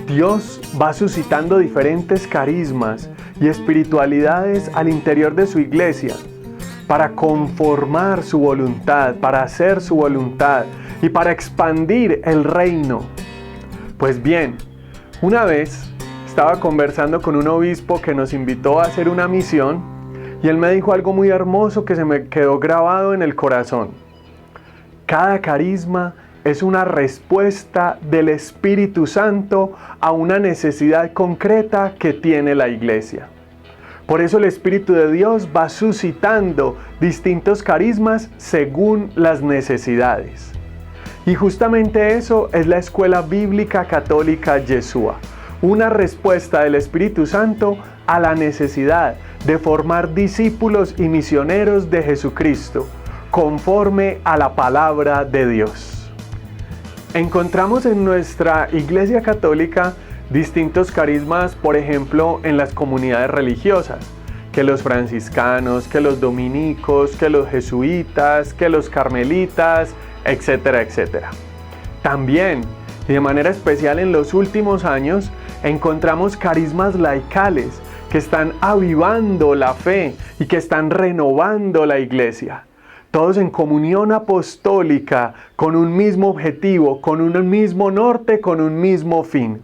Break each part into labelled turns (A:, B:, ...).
A: Dios va suscitando diferentes carismas y espiritualidades al interior de su iglesia para conformar su voluntad, para hacer su voluntad y para expandir el reino. Pues bien, una vez estaba conversando con un obispo que nos invitó a hacer una misión y él me dijo algo muy hermoso que se me quedó grabado en el corazón. Cada carisma es una respuesta del Espíritu Santo a una necesidad concreta que tiene la iglesia. Por eso el Espíritu de Dios va suscitando distintos carismas según las necesidades. Y justamente eso es la Escuela Bíblica Católica Yeshua, una respuesta del Espíritu Santo a la necesidad de formar discípulos y misioneros de Jesucristo, conforme a la palabra de Dios. Encontramos en nuestra Iglesia Católica distintos carismas, por ejemplo, en las comunidades religiosas, que los franciscanos, que los dominicos, que los jesuitas, que los carmelitas, etcétera, etcétera. También, y de manera especial en los últimos años, encontramos carismas laicales que están avivando la fe y que están renovando la iglesia. Todos en comunión apostólica, con un mismo objetivo, con un mismo norte, con un mismo fin.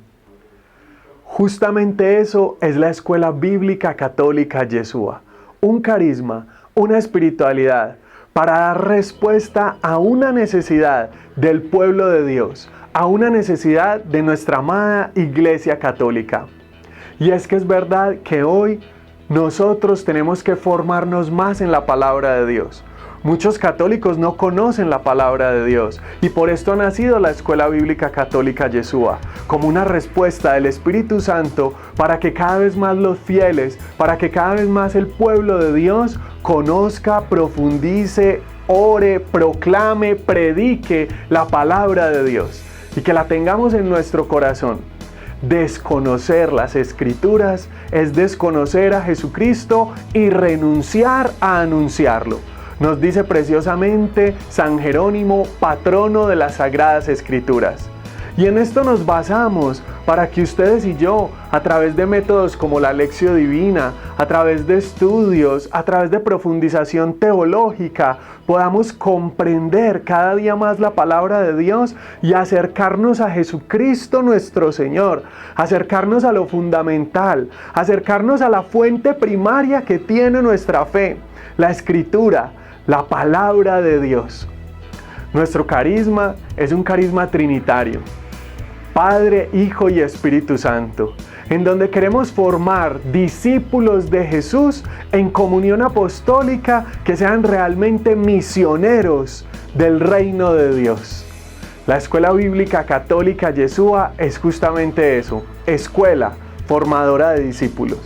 A: Justamente eso es la Escuela Bíblica Católica Yeshua. Un carisma, una espiritualidad para dar respuesta a una necesidad del pueblo de Dios, a una necesidad de nuestra amada Iglesia Católica. Y es que es verdad que hoy nosotros tenemos que formarnos más en la palabra de Dios. Muchos católicos no conocen la palabra de Dios y por esto ha nacido la Escuela Bíblica Católica Yeshua, como una respuesta del Espíritu Santo para que cada vez más los fieles, para que cada vez más el pueblo de Dios conozca, profundice, ore, proclame, predique la palabra de Dios y que la tengamos en nuestro corazón. Desconocer las Escrituras es desconocer a Jesucristo y renunciar a anunciarlo. Nos dice preciosamente San Jerónimo, patrono de las Sagradas Escrituras. Y en esto nos basamos para que ustedes y yo, a través de métodos como la Lección Divina, a través de estudios, a través de profundización teológica, podamos comprender cada día más la palabra de Dios y acercarnos a Jesucristo nuestro Señor, acercarnos a lo fundamental, acercarnos a la fuente primaria que tiene nuestra fe, la Escritura, la palabra de Dios. Nuestro carisma es un carisma trinitario, Padre, Hijo y Espíritu Santo, en donde queremos formar discípulos de Jesús en comunión apostólica que sean realmente misioneros del reino de Dios. La Escuela Bíblica Católica Yeshua es justamente eso, escuela formadora de discípulos.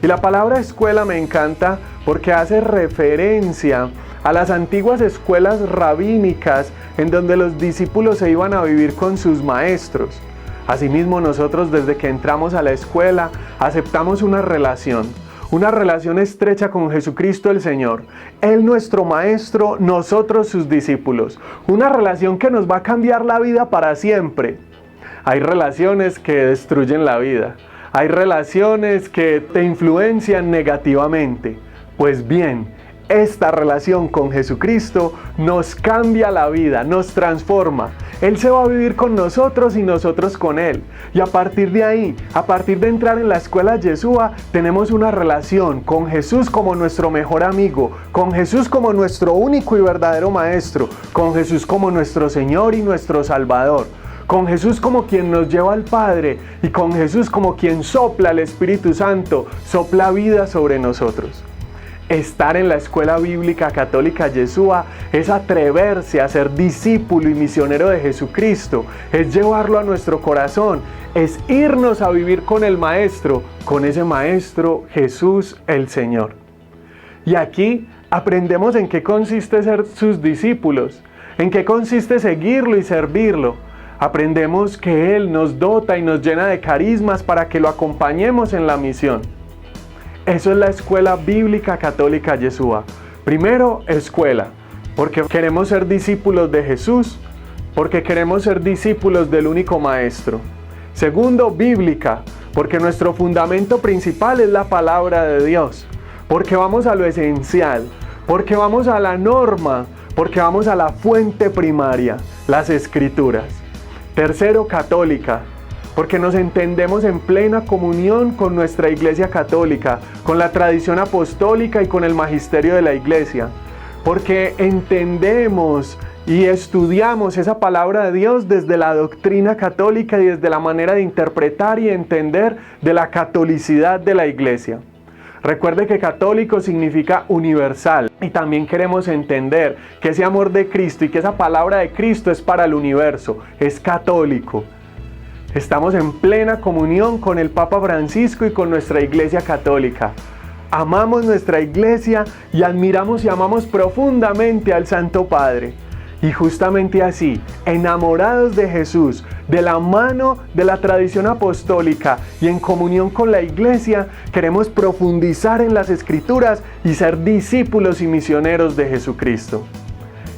A: Y la palabra escuela me encanta porque hace referencia a las antiguas escuelas rabínicas en donde los discípulos se iban a vivir con sus maestros. Asimismo, nosotros desde que entramos a la escuela aceptamos una relación estrecha con Jesucristo el Señor. Él nuestro maestro, nosotros sus discípulos. Una relación que nos va a cambiar la vida para siempre. Hay relaciones que destruyen la vida. Hay relaciones que te influencian negativamente. Pues bien, esta relación con Jesucristo nos cambia la vida, nos transforma. Él se va a vivir con nosotros y nosotros con Él. Y a partir de ahí, a partir de entrar en la escuela Yeshua, tenemos una relación con Jesús como nuestro mejor amigo, con Jesús como nuestro único y verdadero Maestro, con Jesús como nuestro Señor y nuestro Salvador, con Jesús como quien nos lleva al Padre y con Jesús como quien sopla el Espíritu Santo, sopla vida sobre nosotros. Estar en la Escuela Bíblica Católica Yeshua es atreverse a ser discípulo y misionero de Jesucristo, es llevarlo a nuestro corazón, es irnos a vivir con el Maestro, con ese Maestro Jesús el Señor. Y aquí aprendemos en qué consiste ser sus discípulos, en qué consiste seguirlo y servirlo. Aprendemos que Él nos dota y nos llena de carismas para que lo acompañemos en la misión. Eso es la Escuela Bíblica Católica Yeshua. Primero, escuela, porque queremos ser discípulos de Jesús, porque queremos ser discípulos del único Maestro. Segundo, bíblica, porque nuestro fundamento principal es la palabra de Dios, porque vamos a lo esencial, porque vamos a la norma, porque vamos a la fuente primaria, las Escrituras. Tercero, católica, porque nos entendemos en plena comunión con nuestra Iglesia Católica, con la tradición apostólica y con el magisterio de la Iglesia, porque entendemos y estudiamos esa palabra de Dios desde la doctrina católica y desde la manera de interpretar y entender de la catolicidad de la Iglesia. Recuerde que católico significa universal y también queremos entender que ese amor de Cristo y que esa palabra de Cristo es para el universo, es católico. Estamos en plena comunión con el Papa Francisco y con nuestra Iglesia Católica. Amamos nuestra Iglesia y admiramos y amamos profundamente al Santo Padre. Y justamente así, enamorados de Jesús, de la mano de la tradición apostólica y en comunión con la Iglesia, queremos profundizar en las Escrituras y ser discípulos y misioneros de Jesucristo.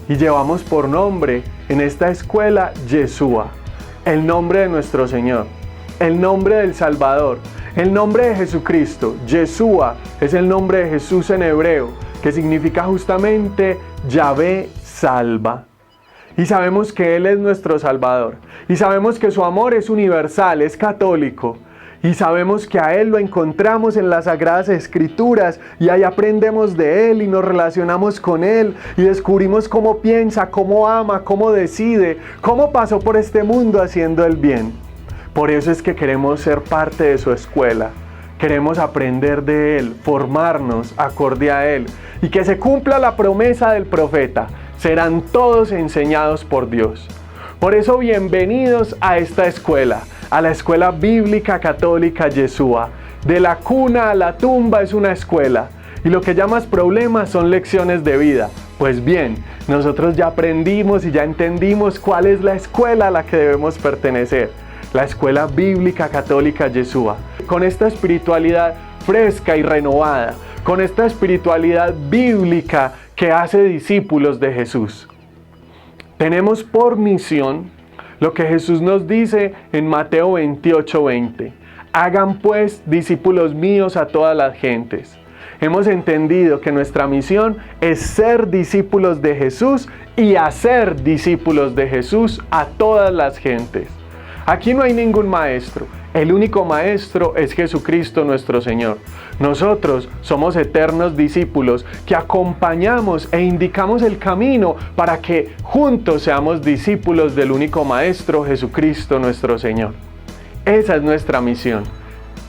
A: Y llevamos por nombre en esta escuela Yeshua, el nombre de nuestro Señor, el nombre del Salvador, el nombre de Jesucristo. Yeshua es el nombre de Jesús en hebreo, que significa justamente Yahvé salva. Y sabemos que Él es nuestro Salvador. Y sabemos que su amor es universal, es católico. Y sabemos que a Él lo encontramos en las Sagradas Escrituras y ahí aprendemos de Él y nos relacionamos con Él y descubrimos cómo piensa, cómo ama, cómo decide, cómo pasó por este mundo haciendo el bien. Por eso es que queremos ser parte de su escuela. Queremos aprender de Él, formarnos acorde a Él y que se cumpla la promesa del profeta. Serán todos enseñados por Dios. Por eso, bienvenidos a esta escuela, a la Escuela Bíblica Católica Yeshua. De la cuna a la tumba es una escuela, y lo que llamas problemas son lecciones de vida. Pues bien, nosotros ya aprendimos y ya entendimos cuál es la escuela a la que debemos pertenecer. La Escuela Bíblica Católica Yeshua. Con esta espiritualidad fresca y renovada, con esta espiritualidad bíblica que hace discípulos de Jesús. Tenemos por misión lo que Jesús nos dice en Mateo 28:20. Hagan pues discípulos míos a todas las gentes. Hemos entendido que nuestra misión es ser discípulos de Jesús y hacer discípulos de Jesús a todas las gentes. Aquí no hay ningún maestro. El único maestro es Jesucristo nuestro Señor. Nosotros somos eternos discípulos que acompañamos e indicamos el camino para que juntos seamos discípulos del único maestro Jesucristo nuestro Señor. Esa es nuestra misión,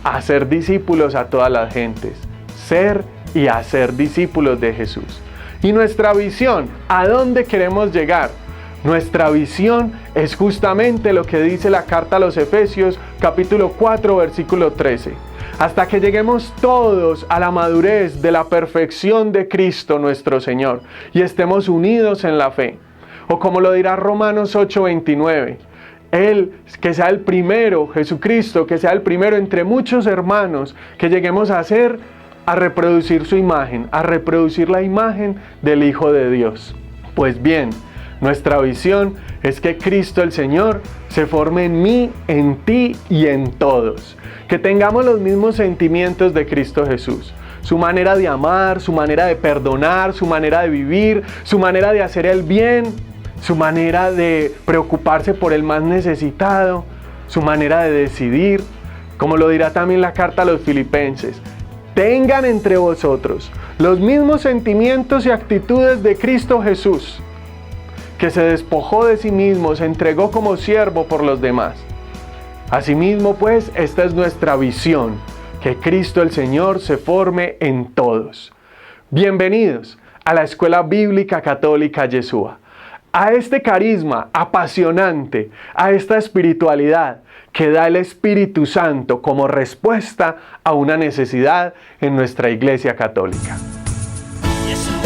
A: hacer discípulos a todas las gentes, ser y hacer discípulos de Jesús. Y nuestra visión, ¿a dónde queremos llegar? Nuestra visión es justamente lo que dice la carta a los Efesios, capítulo 4, versículo 13. Hasta que lleguemos todos a la madurez de la perfección de Cristo nuestro Señor y estemos unidos en la fe. O como lo dirá Romanos 8:29, Él, que sea el primero, Jesucristo, que sea el primero entre muchos hermanos, que lleguemos a reproducir su imagen, a reproducir la imagen del Hijo de Dios. Pues bien, nuestra visión es que Cristo el Señor se forme en mí, en ti y en todos. Que tengamos los mismos sentimientos de Cristo Jesús. Su manera de amar, su manera de perdonar, su manera de vivir, su manera de hacer el bien, su manera de preocuparse por el más necesitado, su manera de decidir. Como lo dirá también la carta a los Filipenses. Tengan entre vosotros los mismos sentimientos y actitudes de Cristo Jesús, que se despojó de sí mismo, se entregó como siervo por los demás. Asimismo, pues, esta es nuestra visión, que Cristo el Señor se forme en todos. Bienvenidos a la Escuela Bíblica Católica Yeshua, a este carisma apasionante, a esta espiritualidad que da el Espíritu Santo como respuesta a una necesidad en nuestra Iglesia Católica. Yes.